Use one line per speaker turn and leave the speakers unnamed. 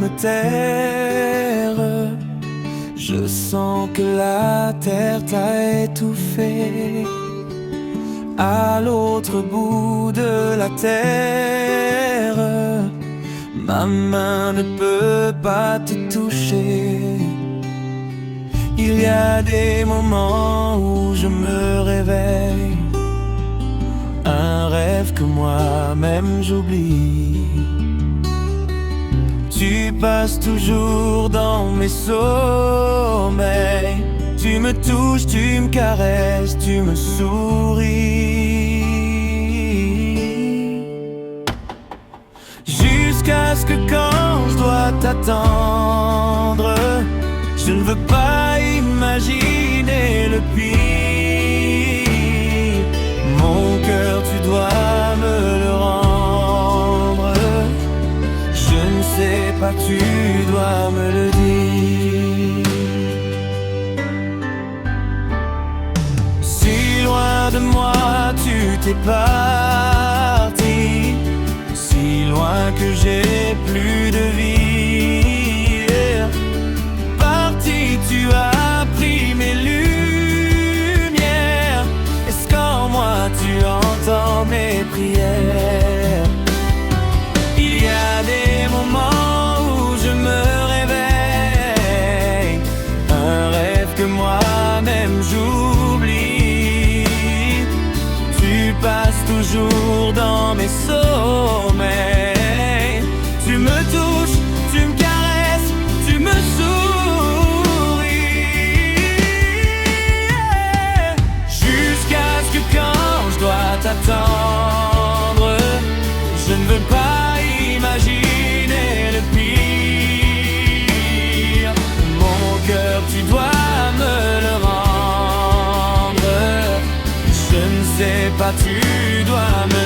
me taire. Je sens que la terre t'a étouffé. À l'autre bout de la terre, ma main ne peut pas te toucher. Il y a des moments où je me réveille, un rêve que moi-même j'oublie. Tu passes toujours dans mes sommeils. Tu me touches, tu me caresses, tu me souris. Jusqu'à ce que quand je dois t'attendre, je ne veux pas imaginer le pire. Mon cœur, tu dois me le rendre. Je ne sais pas, tu dois me le dire. Si loin de moi tu t'es parti, si loin que j'ai plus de vie. Parti, tu as pris mes lumières. Est-ce qu'en moi tu entends mes prières? Il y a des moments où je me réveille, un rêve que moi-même j'oublie. Tu passes toujours dans mes sommeils. Tu me touches, tu me caresses, tu me souris. Jusqu'à ce que quand je dois t'attendre, je ne veux pas imaginer le pire. Mon cœur, tu dois me le rendre. Je ne sais pas, tu dois me